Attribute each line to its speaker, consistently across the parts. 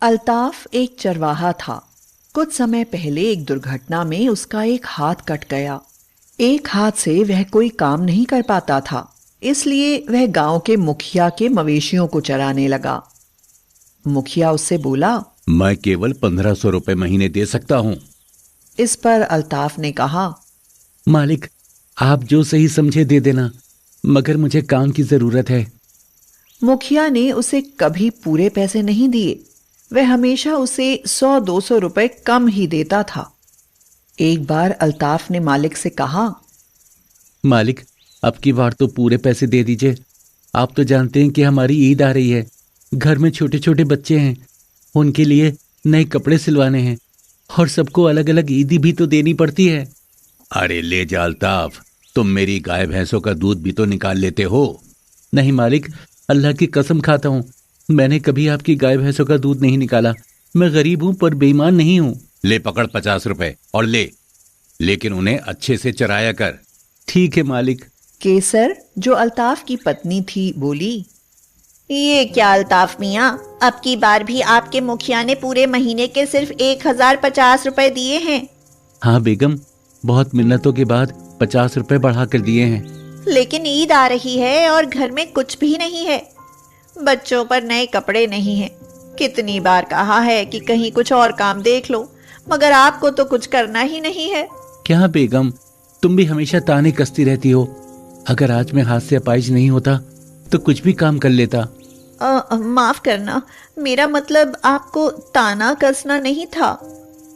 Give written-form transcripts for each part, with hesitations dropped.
Speaker 1: अल्ताफ एक चरवाहा था। कुछ समय पहले एक दुर्घटना में उसका एक हाथ कट गया। एक हाथ से वह कोई काम नहीं कर पाता था, इसलिए वह गांव के मुखिया के मवेशियों को चराने लगा। मुखिया उससे बोला,
Speaker 2: मैं केवल 1500 रुपए महीने दे सकता हूँ।
Speaker 1: इस पर अल्ताफ ने कहा,
Speaker 2: मालिक, आप जो सही समझे दे देना, मगर मुझे काम की जरूरत है।
Speaker 1: मुखिया ने उसे कभी पूरे पैसे नहीं दिए। वह हमेशा उसे 100-200 रुपए कम ही देता था। एक बार अल्ताफ ने मालिक से कहा,
Speaker 2: मालिक, अब की बार तो पूरे पैसे दे दीजिए। आप तो जानते हैं कि हमारी ईद आ रही है। घर में छोटे छोटे बच्चे हैं, उनके लिए नए कपड़े सिलवाने हैं और सबको अलग अलग ईदी भी तो देनी पड़ती है। अरे ले जा अल्ताफ, तुम मेरी गाय भैंसों का दूध भी तो निकाल लेते हो। नहीं मालिक, अल्लाह की कसम खाता हूँ, मैंने कभी आपकी गाय भैंसों का दूध नहीं निकाला। मैं गरीब हूँ पर बेईमान नहीं हूँ। ले पकड़ 50 रुपए और ले, लेकिन उन्हें अच्छे से चराया कर। ठीक है मालिक।
Speaker 1: केसर, जो अल्ताफ की पत्नी थी, बोली,
Speaker 3: ये क्या अल्ताफ मियाँ, अब की बार भी आपके मुखिया ने पूरे महीने के सिर्फ 1050 रुपए दिए हैं।
Speaker 2: हाँ बेगम, बहुत मिन्नतों के बाद 50 रुपए बढ़ा कर दिए हैं।
Speaker 3: लेकिन ईद आ रही है और घर में कुछ भी नहीं है। बच्चों पर नए कपड़े नहीं हैं। कितनी बार कहा है कि कहीं कुछ और काम देख लो, मगर आपको तो कुछ करना ही नहीं है।
Speaker 2: क्या बेगम, तुम भी हमेशा ताने कसती रहती हो। अगर आज मैं हाथ से अपाइज नहीं होता तो कुछ भी काम कर लेता।
Speaker 3: माफ करना, मेरा मतलब आपको ताना कसना नहीं था।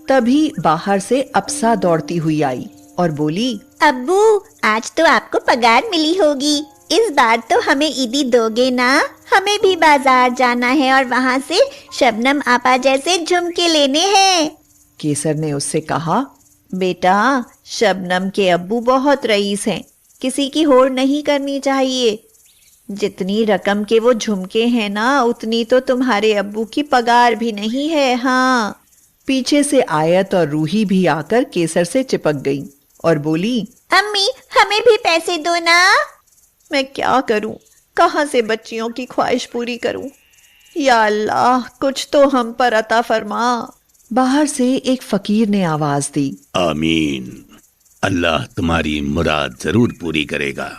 Speaker 1: तभी बाहर से अप्सा दौड़ती हुई आई और बोली,
Speaker 3: अब्बू, आज तो आपको पगार मिली होगी। इस बार तो हमें ईदी दोगे ना? हमें भी बाजार जाना है और वहाँ से शबनम आपा जैसे झुमके लेने हैं।
Speaker 1: केसर ने उससे कहा,
Speaker 3: बेटा, शबनम के अब्बू बहुत रईस हैं, किसी की होड़ नहीं करनी चाहिए। जितनी रकम के वो झुमके हैं ना, उतनी तो तुम्हारे अब्बू की पगार भी नहीं है। हाँ।
Speaker 1: पीछे से आयत और रूही भी आकर केसर से चिपक गई और बोली,
Speaker 3: अम्मी, हमें भी पैसे दो ना। मैं क्या करूं, कहाँ से बच्चियों की ख्वाहिश पूरी करूं? या अल्लाह, कुछ तो हम पर अता फरमा।
Speaker 1: बाहर से एक फकीर ने आवाज दी,
Speaker 2: आमीन। अल्लाह तुम्हारी मुराद जरूर पूरी करेगा।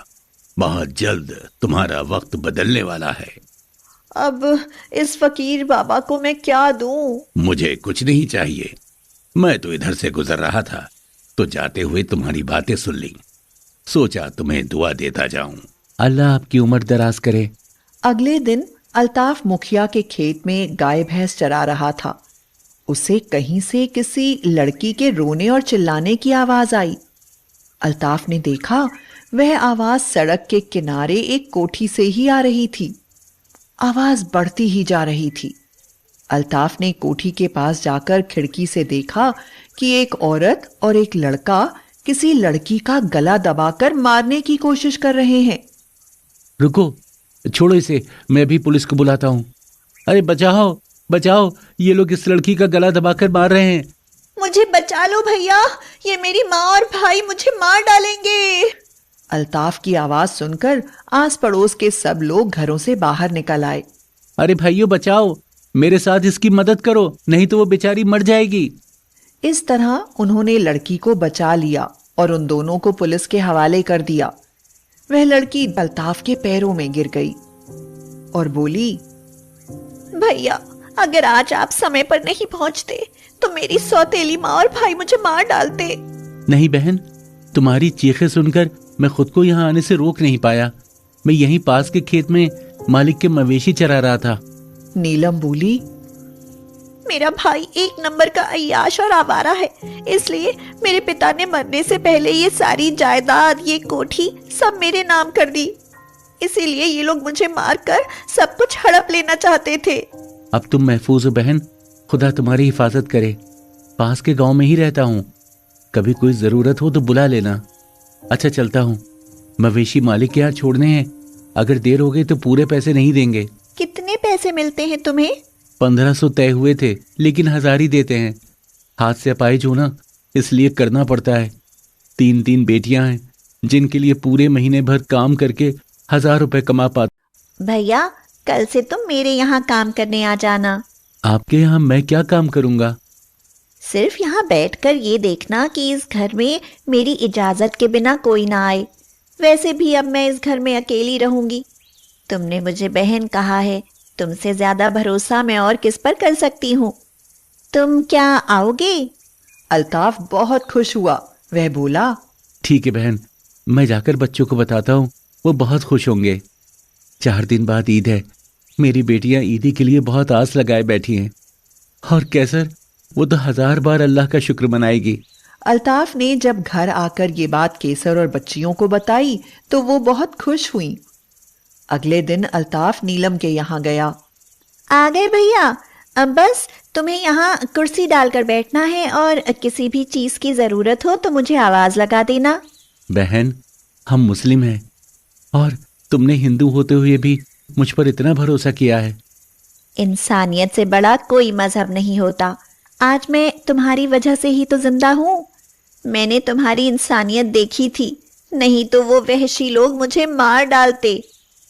Speaker 2: बहुत जल्द तुम्हारा वक्त बदलने वाला है।
Speaker 3: अब इस फकीर बाबा को मैं क्या दूं?
Speaker 2: मुझे कुछ नहीं चाहिए। मैं तो इधर से गुजर रहा था तो जाते हुए तुम्हारी बातें सुन ली, सोचा तुम्हें दुआ देता जाऊं। अल्लाह आपकी उम्र दराज करे।
Speaker 1: अगले दिन अल्ताफ मुखिया के खेत में गाय भैंस चरा रहा था। उसे कहीं से किसी लड़की के रोने और चिल्लाने की आवाज आई। अल्ताफ ने देखा, वह आवाज सड़क के किनारे एक कोठी से ही आ रही थी। आवाज बढ़ती ही जा रही थी। अल्ताफ ने कोठी के पास जाकर खिड़की से देखा कि एक औरत और एक लड़का किसी लड़की का गला दबाकर मारने की कोशिश कर रहे हैं।
Speaker 2: रुको, छोड़ो इसे, मैं भी पुलिस को बुलाता हूँ। अरे बचाओ बचाओ, ये लोग इस लड़की का गला दबाकर मार रहे हैं।
Speaker 3: मुझे बचा लो भैया, ये मेरी माँ और भाई मुझे मार डालेंगे।
Speaker 1: अल्ताफ की आवाज सुनकर आस पड़ोस के सब लोग घरों से बाहर निकल आए।
Speaker 2: अरे भाइयों बचाओ, मेरे साथ इसकी मदद करो, नहीं तो वो बेचारी मर जाएगी।
Speaker 1: इस तरह उन्होंने लड़की को बचा लिया और उन दोनों को पुलिस के हवाले कर दिया। वह लड़की अल्ताफ के पैरों में गिर गई और बोली,
Speaker 3: भैया, अगर आज आप समय पर नहीं पहुंचते तो मेरी सौतेली माँ और भाई मुझे मार डालते।
Speaker 2: नहीं बहन, तुम्हारी चीखें सुनकर मैं खुद को यहाँ आने से रोक नहीं पाया। मैं यहीं पास के खेत में मालिक के मवेशी चरा रहा था।
Speaker 1: नीलम बोली,
Speaker 3: मेरा भाई एक नंबर का अय्याश और आवारा है, इसलिए मेरे पिता ने मरने से पहले ये सारी जायदाद, ये कोठी सब मेरे नाम कर दी। इसीलिए ये लोग मुझे मारकर सब कुछ हड़प लेना चाहते थे।
Speaker 2: अब तुम महफूज हो बहन, खुदा तुम्हारी हिफाजत करे। पास के गांव में ही रहता हूँ, कभी कोई जरूरत हो तो बुला लेना। अच्छा चलता हूँ, मवेशी मालिक के यहाँ छोड़ने हैं। अगर देर हो गई तो पूरे पैसे नहीं देंगे।
Speaker 3: कितने पैसे मिलते हैं तुम्हें?
Speaker 2: 1500 तय हुए थे, लेकिन 1000 ही देते हैं। हाथ से अपाइज हो ना, इसलिए करना पड़ता है। 3 बेटियां हैं जिनके लिए पूरे महीने भर काम करके 1000 रुपए कमा पाते।
Speaker 3: भैया, कल से तुम मेरे यहाँ काम करने आ जाना।
Speaker 2: आपके यहाँ मैं क्या काम करूँगा?
Speaker 3: सिर्फ यहाँ बैठकर ये देखना कि इस घर में मेरी इजाजत के बिना कोई ना आए। वैसे भी अब मैं इस घर में अकेली रहूंगी। तुमने मुझे बहन कहा है, तुमसे ज्यादा भरोसा मैं और किस पर कर सकती हूँ। तुम क्या आओगे?
Speaker 1: अल्ताफ बहुत खुश हुआ। वह बोला,
Speaker 2: ठीक है बहन, मैं जाकर बच्चों को बताता हूँ, वो बहुत खुश होंगे। 4 दिन बाद ईद है। मेरी बेटियां ईदी के लिए बहुत आस लगाए बैठी हैं। और कैसर, वो तो 1000 बार अल्लाह का शुक्र मनाएगी।
Speaker 1: अल्ताफ ने जब घर आकर ये बात केसर और बच्चियों को बताई तो वो बहुत खुश हुई। अगले दिन अल्ताफ नीलम के यहाँ गया।
Speaker 3: आ गए भैया। अब बस तुम्हें यहाँ कुर्सी डालकर बैठना है और किसी भी चीज की जरूरत हो तो मुझे आवाज लगा देना।
Speaker 2: बहन, हम मुस्लिम हैं और तुमने हिंदू होते हुए भी मुझ पर इतना भरोसा किया है।
Speaker 3: इंसानियत से बड़ा कोई मजहब नहीं होता। आज मैं तुम्हारी वजह से ही तो जिंदा हूँ। मैंने तुम्हारी इंसानियत देखी थी, नहीं तो वो वहशी लोग मुझे मार डालते।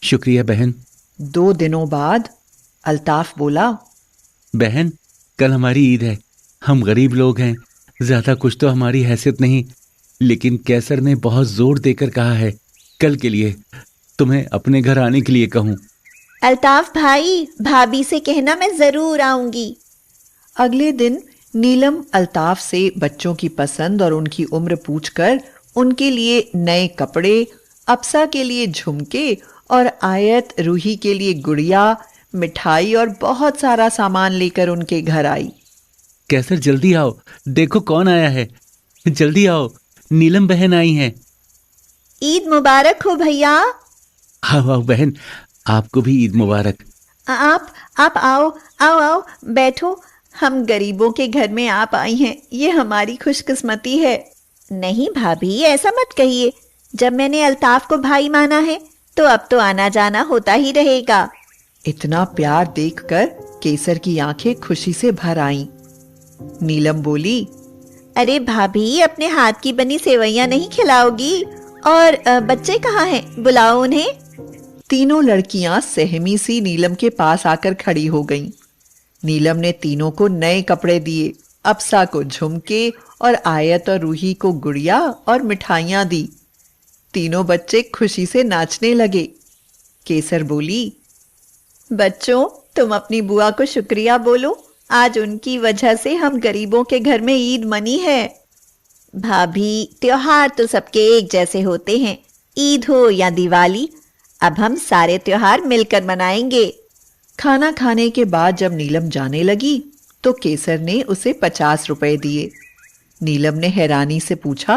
Speaker 2: शुक्रिया बहन।
Speaker 1: 2 दिनों बाद अल्ताफ बोला,
Speaker 2: बहन, कल हमारी ईद है। हम गरीब लोग हैं, ज्यादा कुछ तो हमारी हैसियत नहीं, लेकिन कैसर ने बहुत जोर देकर कहा है कल के लिए तुम्हें अपने घर आने के लिए कहूँ।
Speaker 3: अल्ताफ भाई, भाभी से कहना मैं जरूर आऊंगी।
Speaker 1: अगले दिन नीलम अल्ताफ से बच्चों की पसंद और उनकी उम्र पूछकर उनके लिए नए कपड़े, अप्सा के लिए झुमके और आयत रूही के लिए गुड़िया, मिठाई और बहुत सारा सामान लेकर उनके घर आई।
Speaker 2: कैसर, जल्दी आओ, देखो कौन आया है। जल्दी आओ, नीलम बहन आई हैं।
Speaker 3: ईद मुबारक हो भैया।
Speaker 2: आओ आओ बहन, आपको भी ईद मुबारक।
Speaker 3: आप आओ आओ आओ बैठो। हम गरीबों के घर में आप आई हैं, ये हमारी खुशकिस्मती है। नहीं भाभी, ऐसा मत कहिए। जब मैंने अल्ताफ को भाई माना है तो अब तो आना जाना होता ही रहेगा।
Speaker 1: इतना प्यार देखकर केसर की आंखें खुशी से भर आईं। नीलम बोली,
Speaker 3: अरे भाभी, अपने हाथ की बनी सेवइयां नहीं खिलाओगी? और बच्चे कहाँ हैं? बुलाओ उन्हें।
Speaker 1: तीनों लड़कियां सहमी सी नीलम के पास आकर खड़ी हो गईं। नीलम ने तीनों को नए कपड़े दिए, अप्सा को झुमके और आयत और रूही को गुड़िया और मिठाइयां दी। तीनों बच्चे खुशी से नाचने लगे। केसर बोली, बच्चों, तुम अपनी बुआ को शुक्रिया बोलो। आज उनकी वजह से हम गरीबों के घर में ईद मनी है। भाभी, त्योहार तो सबके एक जैसे होते हैं, ईद हो या दिवाली। अब हम सारे त्योहार मिलकर मनाएंगे। खाना खाने के बाद जब नीलम जाने लगी तो केसर ने उसे 50 रुपए दिए। नीलम ने हैरानी से पूछा,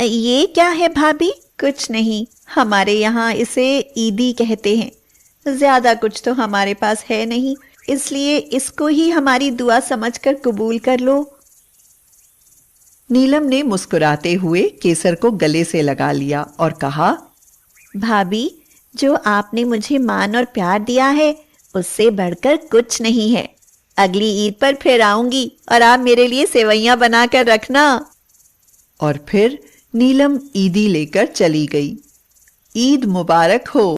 Speaker 3: ये क्या है भाभी? कुछ नहीं, हमारे यहाँ इसे ईदी कहते हैं। ज्यादा कुछ तो हमारे पास है नहीं, इसलिए इसको ही हमारी दुआ समझकर कबूल कर लो।
Speaker 1: नीलम ने मुस्कुराते हुए केसर को गले से लगा लिया और कहा,
Speaker 3: भाभी, जो आपने मुझे मान और प्यार दिया है उससे बढ़कर कुछ नहीं है। अगली ईद पर फिर आऊंगी और आप मेरे लिए सेवइयां बनाकर रखना।
Speaker 1: और फिर नीलम ईदी लेकर चली गई। ईद मुबारक हो।